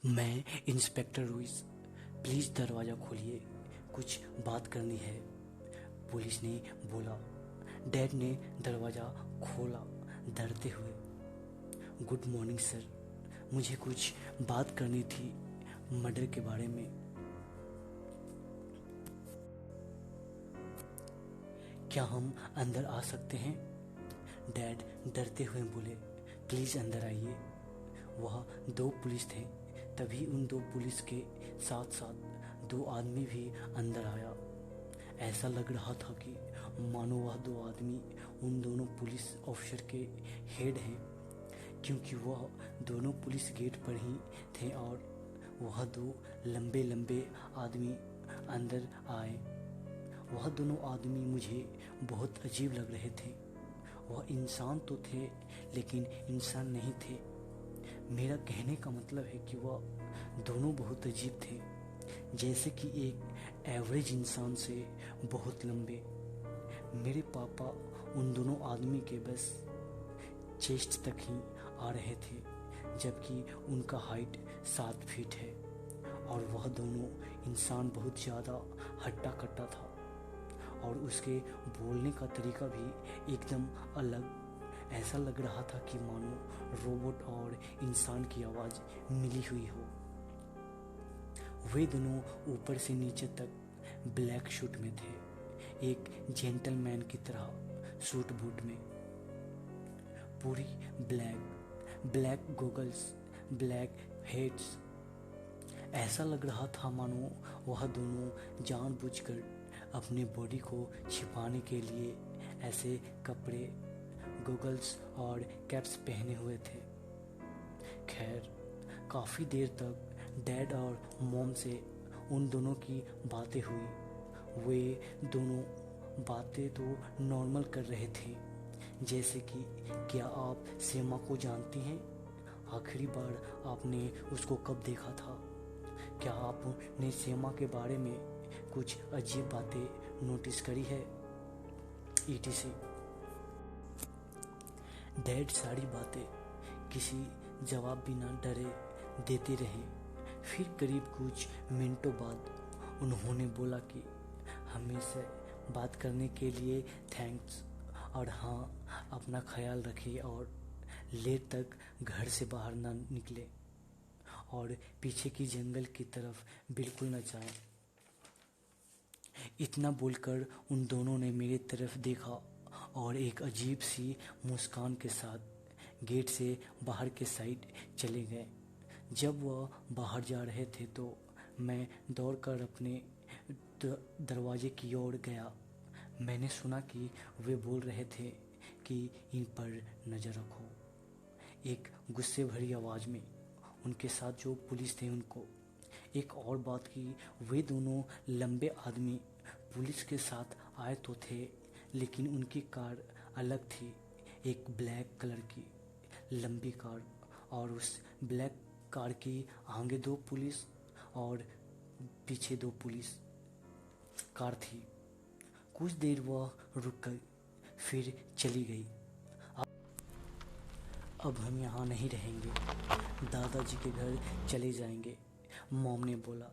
मैं inspector Ruiz, please दरवाज़ा खोलिए, कुछ बात करनी है, पुलिस ने बोला। डैड ने दरवाज़ा खोला डरते हुए। गुड मॉर्निंग सर, मुझे कुछ बात करनी थी मर्डर के बारे में। क्या हम अंदर आ सकते हैं? डैड डरते हुए बोले। प्लीज़ अंदर आइए। वह दो पुलिस थे। तभी उन दो पुलिस के साथ साथ दो आदमी भी अंदर आया। ऐसा लग रहा था कि मानो वह दो आदमी उन दोनों पुलिस ऑफिसर के हेड हैं, क्योंकि वह दोनों पुलिस गेट पर ही थे और वह दो लंबे लंबे आदमी अंदर आए। वह दोनों आदमी मुझे बहुत अजीब लग रहे थे। वह इंसान तो थे लेकिन इंसान नहीं थे। मेरा कहने का मतलब है कि वह दोनों बहुत अजीब थे, जैसे कि एक एवरेज इंसान से बहुत लंबे। मेरे पापा उन दोनों आदमी के बस चेस्ट तक ही आ रहे थे, जबकि उनका हाइट 7 फीट है और वह दोनों इंसान बहुत ज़्यादा हट्टा कट्टा था और उसके बोलने का तरीका भी एकदम अलग। ऐसा लग रहा था कि मानो रोबोट और इंसान की आवाज़ मिली हुई हो। वे दोनों ऊपर से नीचे तक ब्लैक सूट में थे, एक जेंटलमैन की तरह सूट बूट में, पूरी ब्लैक गॉगल्स, ब्लैक हेड्स। ऐसा लग रहा था मानो वह दोनों जानबूझकर अपने बॉडी को छिपाने के लिए ऐसे कपड़े, गॉगल्स और कैप्स पहने हुए थे। खैर, काफ़ी देर तक डैड और मॉम से उन दोनों की बातें हुई। वे दोनों बातें तो नॉर्मल कर रहे थे, जैसे कि क्या आप सीमा को जानती हैं? आखिरी बार आपने उसको कब देखा था? क्या आपने सीमा के बारे में कुछ अजीब बातें नोटिस करी है? ETC। डैड सारी बातें किसी जवाब बिना डरे देते रहे। फिर करीब कुछ मिनटों बाद उन्होंने बोला कि हमेशा बात करने के लिए थैंक्स, और हाँ, अपना ख्याल रखिए और लेट तक घर से बाहर ना निकले और पीछे की जंगल की तरफ बिल्कुल न जाएं। इतना बोलकर उन दोनों ने मेरी तरफ देखा और एक अजीब सी मुस्कान के साथ गेट से बाहर के साइड चले गए। जब वह बाहर जा रहे थे तो मैं दौड़कर अपने दरवाजे की ओर गया। मैंने सुना कि वे बोल रहे थे कि इन पर नज़र रखो, एक गुस्से भरी आवाज़ में। उनके साथ जो पुलिस थे उनको एक और बात की, वे दोनों लंबे आदमी पुलिस के साथ आए तो थे, लेकिन उनकी कार अलग थी, एक ब्लैक कलर की लंबी कार, और उस ब्लैक कार की आगे 2 पुलिस और पीछे 2 पुलिस कार थी। कुछ देर वह रुक गई, फिर चली गई। अब हम यहाँ नहीं रहेंगे, दादाजी के घर चले जाएंगे, मॉम ने बोला।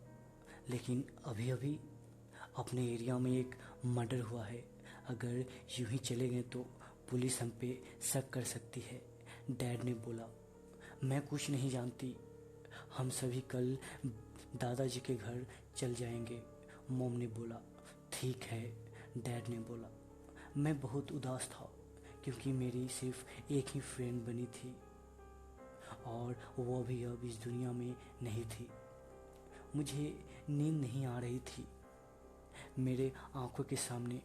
लेकिन अभी अभी अपने एरिया में एक मर्डर हुआ है, अगर यूं ही चले गए तो पुलिस हम पे शक कर सकती है, डैड ने बोला। मैं कुछ नहीं जानती, हम सभी कल दादाजी के घर चल जाएंगे, मॉम ने बोला। ठीक है, डैड ने बोला। मैं बहुत उदास था क्योंकि मेरी सिर्फ एक ही फ्रेंड बनी थी और वो भी अब इस दुनिया में नहीं थी। मुझे नींद नहीं आ रही थी। मेरे आंखों के सामने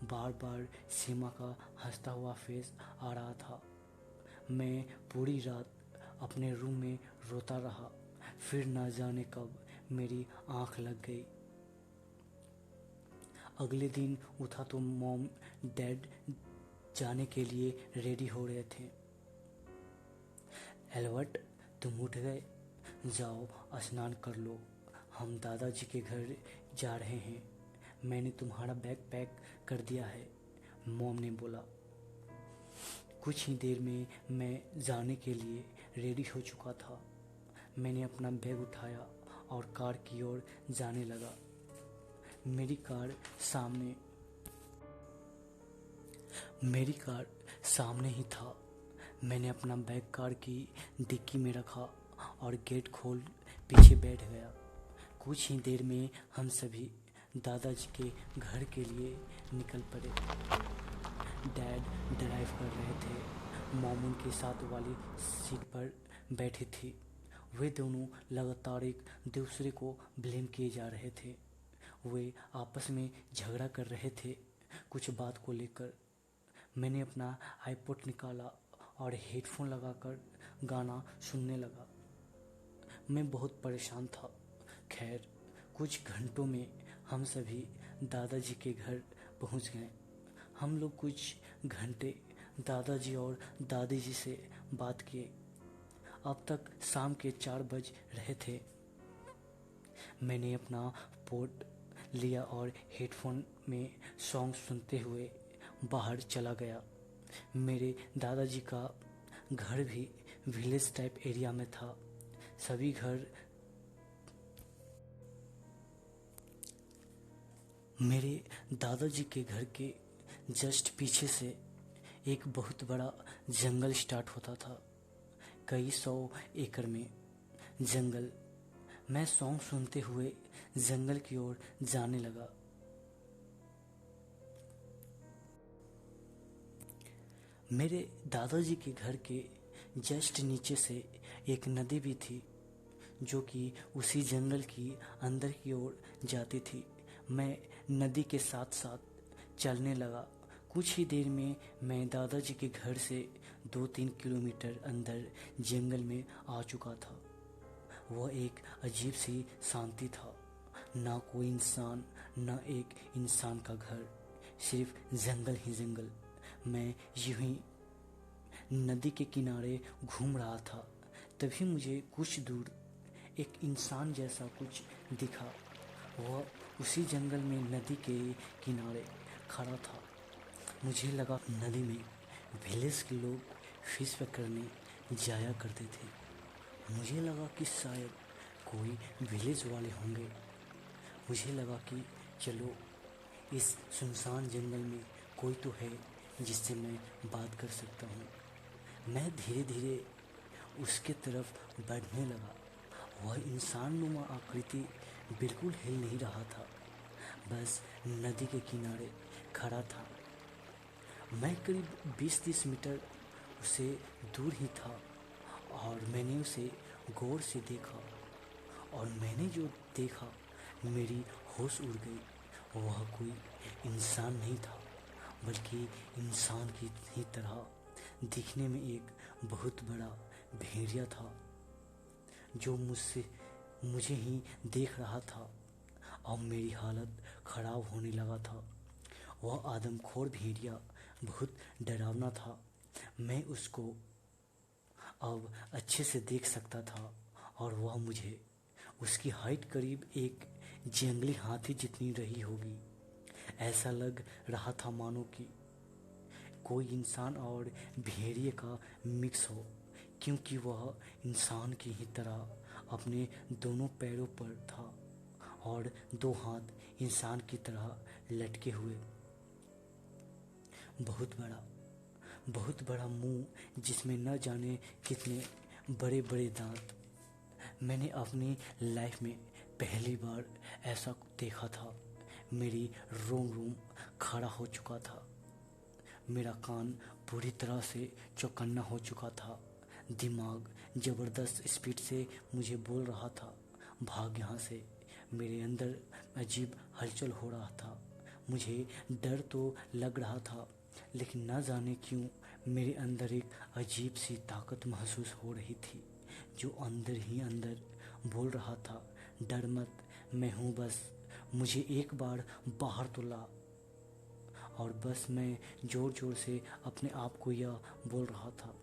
बार बार सीमा का हंसता हुआ फेस आ रहा था। मैं पूरी रात अपने रूम में रोता रहा, फिर ना जाने कब मेरी आंख लग गई। अगले दिन उठा तो मॉम डैड जाने के लिए रेडी हो रहे थे। एल्बर्ट, तुम उठ गए? जाओ स्नान कर लो, हम दादाजी के घर जा रहे हैं, मैंने तुम्हारा बैग पैक कर दिया है, मॉम ने बोला। कुछ ही देर में मैं जाने के लिए रेडी हो चुका था। मैंने अपना बैग उठाया और कार की ओर जाने लगा। मेरी कार सामने ही था। मैंने अपना बैग कार की डिक्की में रखा और गेट खोल पीछे बैठ गया। कुछ ही देर में हम सभी दादाजी के घर के लिए निकल पड़े। डैड ड्राइव कर रहे थे। मॉम उनके साथ वाली सीट पर बैठी थी। वे दोनों लगातार एक दूसरे को ब्लेम किए जा रहे थे। वे आपस में झगड़ा कर रहे थे कुछ बात को लेकर। मैंने अपना आईपॉड निकाला और हेडफोन लगाकर गाना सुनने लगा। मैं बहुत परेशान था। खैर, कुछ घंटों में हम सभी दादाजी के घर पहुंच गए। हम लोग कुछ घंटे दादाजी और दादी जी से बात किए। अब तक शाम के 4 बज रहे थे। मैंने अपना पोर्ट लिया और हेडफोन में सॉन्ग सुनते हुए बाहर चला गया। मेरे दादाजी का घर भी विलेज टाइप एरिया में था। सभी घर मेरे दादाजी के घर के जस्ट पीछे से एक बहुत बड़ा जंगल स्टार्ट होता था। कई 100 एकड़ में जंगल। मैं सॉन्ग सुनते हुए जंगल की ओर जाने लगा। मेरे दादाजी के घर के जस्ट नीचे से एक नदी भी थी जो कि उसी जंगल की अंदर की ओर जाती थी। मैं नदी के साथ साथ चलने लगा। कुछ ही देर में मैं दादाजी के घर से 2-3 किलोमीटर अंदर जंगल में आ चुका था। वह एक अजीब सी शांति था। ना कोई इंसान, ना एक इंसान का घर, सिर्फ जंगल ही जंगल। मैं यूं ही नदी के किनारे घूम रहा था। तभी मुझे कुछ दूर एक इंसान जैसा कुछ दिखा। वह उसी जंगल में नदी के किनारे खड़ा था। मुझे लगा नदी में विलेज के लोग फिश पकड़ने जाया करते थे। मुझे लगा कि शायद कोई विलेज वाले होंगे। मुझे लगा कि चलो, इस सुनसान जंगल में कोई तो है जिससे मैं बात कर सकता हूँ। मैं धीरे धीरे उसके तरफ बढ़ने लगा। वह इंसान नुमा आकृति बिल्कुल हिल नहीं रहा था, बस नदी के किनारे खड़ा था। मैं करीब 20-30 मीटर उससे दूर ही था और मैंने उसे गौर से देखा। और मैंने जो देखा, मेरी होश उड़ गई। वह कोई इंसान नहीं था, बल्कि इंसान की ही तरह दिखने में एक बहुत बड़ा भेड़िया था जो मुझे ही देख रहा था। और मेरी हालत खराब होने लगा था। वह आदमखोर भेड़िया बहुत डरावना था। मैं उसको अब अच्छे से देख सकता था और वह मुझे, उसकी हाइट करीब एक जंगली हाथी जितनी रही होगी। ऐसा लग रहा था मानो कि कोई इंसान और भेड़िए का मिक्स हो, क्योंकि वह इंसान की ही तरह अपने दोनों पैरों पर था और 2 हाथ इंसान की तरह लटके हुए। बहुत बड़ा मुंह जिसमें न जाने कितने बड़े बड़े दांत। मैंने अपनी लाइफ में पहली बार ऐसा देखा था। मेरी रोम खड़ा हो चुका था। मेरा कान पूरी तरह से चौकन्ना हो चुका था। दिमाग ज़बरदस्त स्पीड से मुझे बोल रहा था, भाग यहाँ से। मेरे अंदर अजीब हलचल हो रहा था। मुझे डर तो लग रहा था, लेकिन न जाने क्यों मेरे अंदर एक अजीब सी ताकत महसूस हो रही थी जो अंदर ही अंदर बोल रहा था, डर मत, मैं हूँ, बस मुझे एक बार बाहर तो ला। और बस मैं ज़ोर ज़ोर से अपने आप को यह बोल रहा था।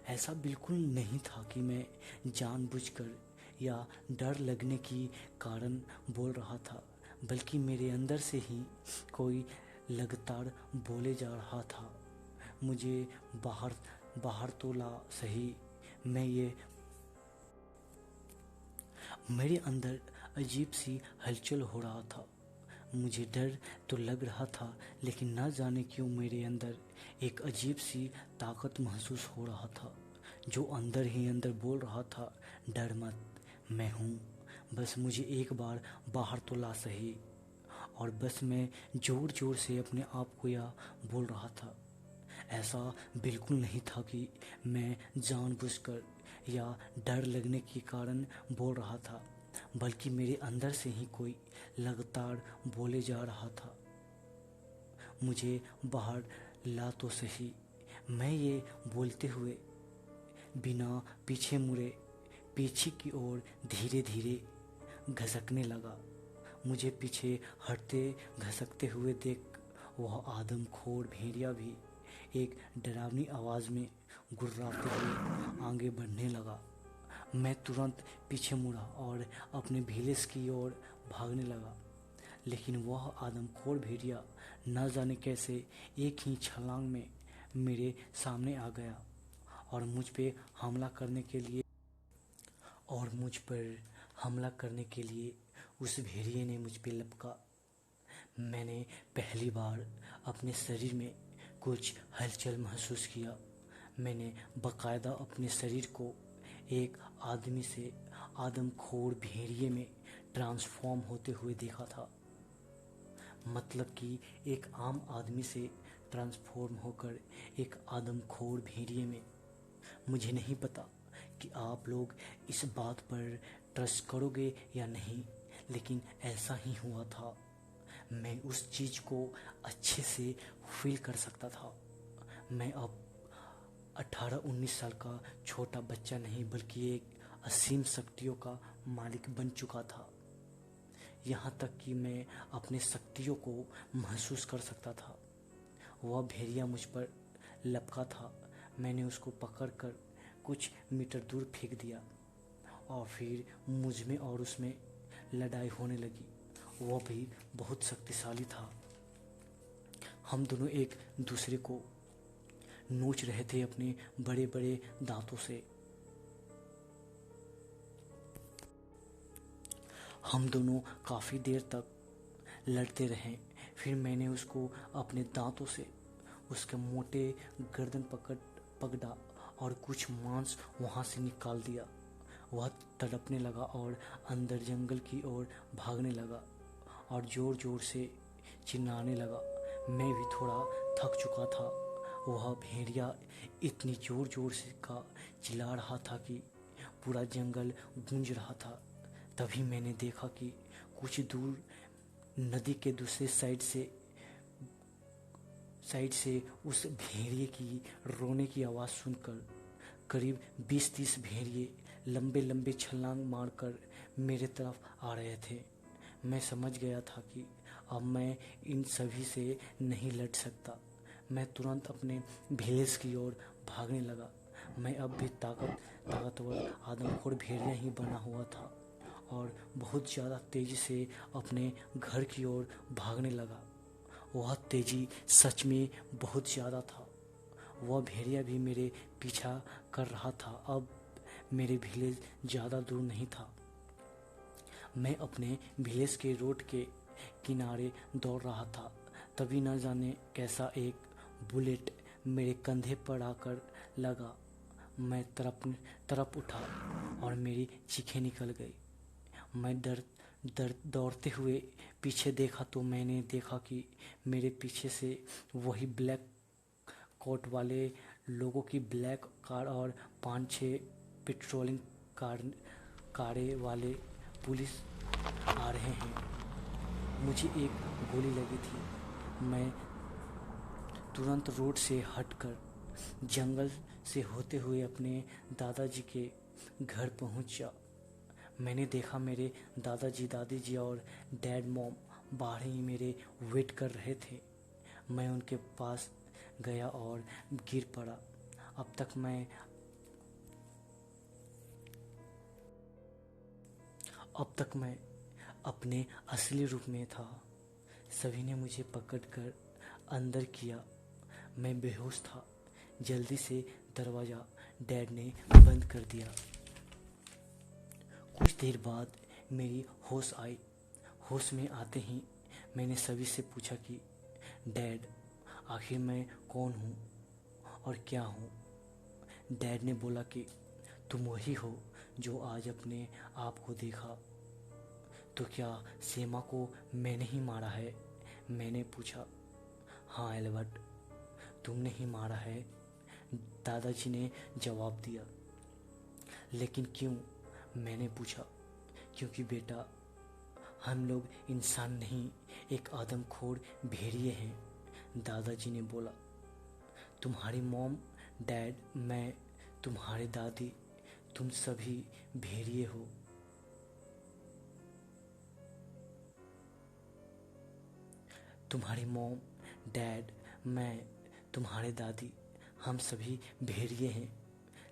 ऐसा बिल्कुल नहीं था कि मैं जानबूझकर या डर लगने की कारण बोल रहा था, बल्कि मेरे अंदर से ही कोई लगातार बोले जा रहा था, मुझे बाहर तो ला सही। मैं ये मेरे अंदर अजीब सी हलचल हो रहा था। मुझे डर तो लग रहा था, लेकिन ना जाने क्यों मेरे अंदर एक अजीब सी ताकत महसूस हो रहा था, जो अंदर ही अंदर बोल रहा था, डर मत, मैं हूँ, बस मुझे एक बार बाहर तो ला सही। और बस मैं ज़ोर ज़ोर से अपने आप को यह बोल रहा था। ऐसा बिल्कुल नहीं था कि मैं जानबूझकर या डर लगने के कारण बोल रहा था, बल्कि मेरे अंदर से ही कोई लगातार बोले जा रहा था, मुझे बाहर ला तो सही। मैं ये बोलते हुए बिना पीछे मुड़े पीछे की ओर धीरे धीरे घसकने लगा। मुझे पीछे हटते घसकते हुए देख वह आदमखोर भेड़िया भी एक डरावनी आवाज़ में गुर्राते हुए आगे बढ़ने लगा। मैं तुरंत पीछे मुड़ा और अपने भीलेस की ओर भागने लगा, लेकिन वह आदमखोर भेड़िया न जाने कैसे एक ही छलांग में मेरे सामने आ गया और मुझ पर हमला करने के लिए उस भेड़िए ने मुझ पे लपका। मैंने पहली बार अपने शरीर में कुछ हलचल महसूस किया। मैंने बाकायदा अपने शरीर को एक आदमी से आदमखोर भेड़िए में ट्रांसफॉर्म होते हुए देखा था। मतलब कि एक आम आदमी से ट्रांसफॉर्म होकर एक आदमखोर भेड़िए में। मुझे नहीं पता कि आप लोग इस बात पर ट्रस्ट करोगे या नहीं, लेकिन ऐसा ही हुआ था। मैं उस चीज़ को अच्छे से फील कर सकता था। मैं अब 18-19 साल का छोटा बच्चा नहीं, बल्कि एक असीम शक्तियों का मालिक बन चुका था। यहाँ तक कि मैं अपने शक्तियों को महसूस कर सकता था। वह भेड़िया मुझ पर लपका था। मैंने उसको पकड़कर कुछ मीटर दूर फेंक दिया और फिर मुझ में और उसमें लड़ाई होने लगी। वह भी बहुत शक्तिशाली था। हम दोनों एक दूसरे को नोच रहे थे अपने बड़े बड़े दांतों से। हम दोनों काफ़ी देर तक लड़ते रहे। फिर मैंने उसको अपने दांतों से उसके मोटे गर्दन पकड़ा और कुछ मांस वहाँ से निकाल दिया। वह तड़पने लगा और अंदर जंगल की ओर भागने लगा और ज़ोर ज़ोर से चिल्लाने लगा। मैं भी थोड़ा थक चुका था। वह भेड़िया इतनी ज़ोर ज़ोर से का चिल्ला रहा था कि पूरा जंगल गूंज रहा था। तभी मैंने देखा कि कुछ दूर नदी के दूसरे साइड से उस भेड़िए की रोने की आवाज़ सुनकर करीब 20-30 भेड़िए लंबे लंबे छलांग मारकर मेरे तरफ आ रहे थे। मैं समझ गया था कि अब मैं इन सभी से नहीं लड़ सकता। मैं तुरंत अपने भेड़िए की ओर भागने लगा। मैं अब भी ताकतवर आदमखोर भेड़िया ही बना हुआ था और बहुत ज़्यादा तेज़ी से अपने घर की ओर भागने लगा। वह तेज़ी सच में बहुत ज़्यादा था। वह भेड़िया भी मेरे पीछा कर रहा था। अब मेरे विलेज ज़्यादा दूर नहीं था। मैं अपने विलेज के रोड के किनारे दौड़ रहा था। तभी न जाने कैसा एक बुलेट मेरे कंधे पर आकर लगा। मैं तरफ उठा और मेरी चीखें निकल गई। मैं दौड़ते हुए पीछे देखा तो मैंने देखा कि मेरे पीछे से वही ब्लैक कोट वाले लोगों की ब्लैक कार और 5-6 पेट्रोलिंग कारें वाले पुलिस आ रहे हैं। मुझे एक गोली लगी थी। मैं तुरंत रोड से हटकर जंगल से होते हुए अपने दादाजी के घर पहुंचा। मैंने देखा मेरे दादाजी, दादी जी और डैड मॉम बाहर ही मेरे वेट कर रहे थे। मैं उनके पास गया और गिर पड़ा। अब तक मैं अपने असली रूप में था। सभी ने मुझे पकड़कर अंदर किया। मैं बेहोश था। जल्दी से दरवाज़ा डैड ने बंद कर दिया। कुछ देर बाद मेरी होश आई। होश में आते ही मैंने सभी से पूछा कि डैड, आखिर मैं कौन हूँ और क्या हूँ। डैड ने बोला कि तुम वही हो जो आज अपने आप को देखा। तो क्या सीमा को मैंने ही मारा है? मैंने पूछा। हाँ एल्बर्ट, तुमने ही मारा है, दादाजी ने जवाब दिया। लेकिन क्यों? मैंने पूछा। क्योंकि बेटा, हम लोग इंसान नहीं, एक आदमखोर भेड़िए हैं, दादाजी ने बोला। तुम्हारी मॉम, डैड, मैं, तुम्हारे दादी, तुम सभी भेड़िए हो। तुम्हारी मॉम, डैड, मैं, तुम्हारे दादी, हम सभी भेड़िए हैं।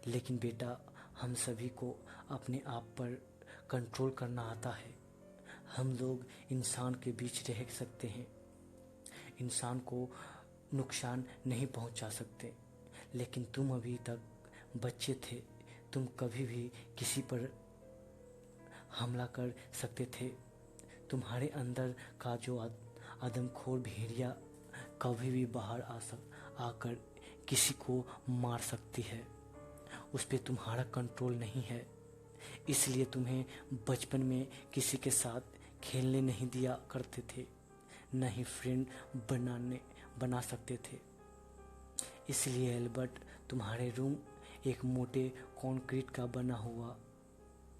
लेकिन बेटा, हम सभी को अपने आप पर कंट्रोल करना आता है। हम लोग इंसान के बीच रह सकते हैं, इंसान को नुकसान नहीं पहुंचा सकते। लेकिन तुम अभी तक बच्चे थे, तुम कभी भी किसी पर हमला कर सकते थे। तुम्हारे अंदर का जो आदमखोर भेड़िया कभी भी बाहर आकर किसी को मार सकती है। उस पे तुम्हारा कंट्रोल नहीं है। इसलिए तुम्हें बचपन में किसी के साथ खेलने नहीं दिया करते थे, न ही फ्रेंड बना सकते थे। इसलिए एल्बर्ट, तुम्हारे रूम एक मोटे कंक्रीट का बना हुआ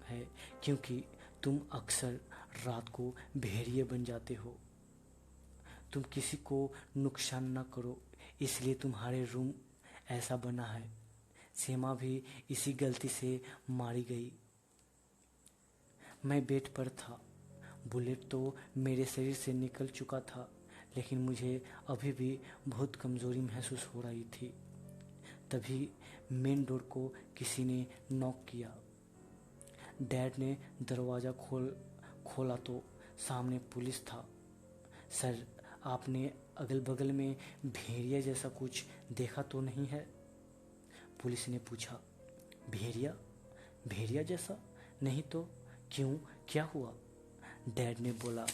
है, क्योंकि तुम अक्सर रात को भेड़िए बन जाते हो। तुम किसी को नुकसान न करो, इसलिए तुम्हारे रूम ऐसा बना है। सीमा भी इसी गलती से मारी गई। मैं बेड पर था। बुलेट तो मेरे शरीर से निकल चुका था, लेकिन मुझे अभी भी बहुत कमज़ोरी महसूस हो रही थी। तभी मेन डोर को किसी ने नॉक किया। डैड ने दरवाज़ा खोला तो सामने पुलिस था। सर, आपने अगल बगल में भेड़िया जैसा कुछ देखा तो नहीं है? पुलिस ने पूछा। भेड़िया? भेड़िया जैसा? नहीं तो। क्यों, क्या हुआ? डैड ने बोला।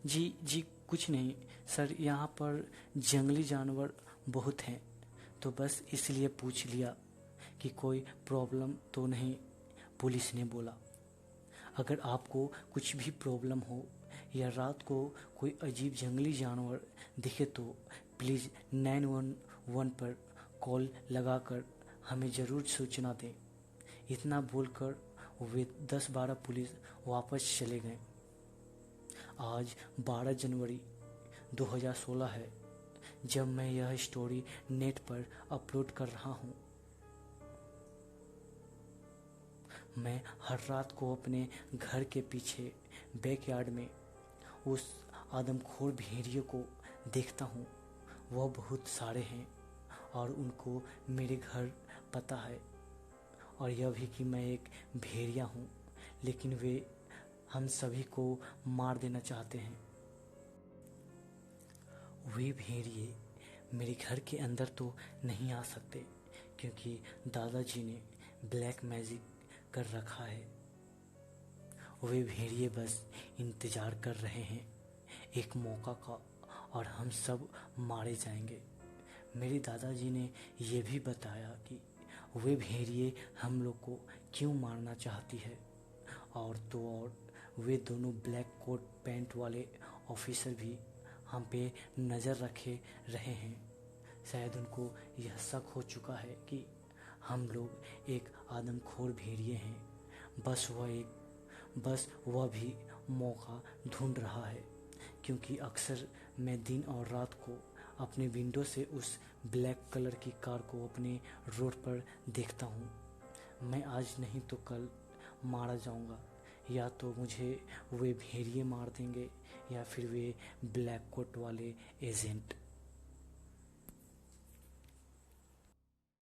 जी कुछ नहीं सर, यहाँ पर जंगली जानवर बहुत हैं, तो बस इसलिए पूछ लिया कि कोई प्रॉब्लम तो नहीं, पुलिस ने बोला। अगर आपको कुछ भी प्रॉब्लम हो या रात को कोई अजीब जंगली जानवर दिखे तो प्लीज़ 911 पर कॉल लगाकर हमें ज़रूर सूचना दें। इतना बोलकर वे 10-12 पुलिस वापस चले गए। आज 12 जनवरी 2016 है जब मैं यह स्टोरी नेट पर अपलोड कर रहा हूँ। मैं हर रात को अपने घर के पीछे बैकयार्ड में उस आदमखोर भेड़िए को देखता हूँ। वह बहुत सारे हैं और उनको मेरे घर पता है, और यह भी कि मैं एक भेड़िया हूँ, लेकिन वे हम सभी को मार देना चाहते हैं। वे भेड़िए मेरे घर के अंदर तो नहीं आ सकते, क्योंकि दादाजी ने ब्लैक मैजिक कर रखा है। वे भेड़िए बस इंतज़ार कर रहे हैं एक मौका का, और हम सब मारे जाएंगे। मेरे दादाजी ने यह भी बताया कि वे भेड़िए हम लोग को क्यों मारना चाहती है। और तो और वे दोनों ब्लैक कोट पैंट वाले ऑफिसर भी हम पे नज़र रखे रहे हैं। शायद उनको यह शक हो चुका है कि हम लोग एक आदमखोर भेड़िए हैं। बस वह भी मौका ढूंढ रहा है, क्योंकि अक्सर मैं दिन और रात को अपने विंडो से उस ब्लैक कलर की कार को अपने रोड पर देखता हूँ। मैं आज नहीं तो कल मारा जाऊँगा। या तो मुझे वे भेड़िए मार देंगे या फिर वे ब्लैक कोट वाले एजेंट।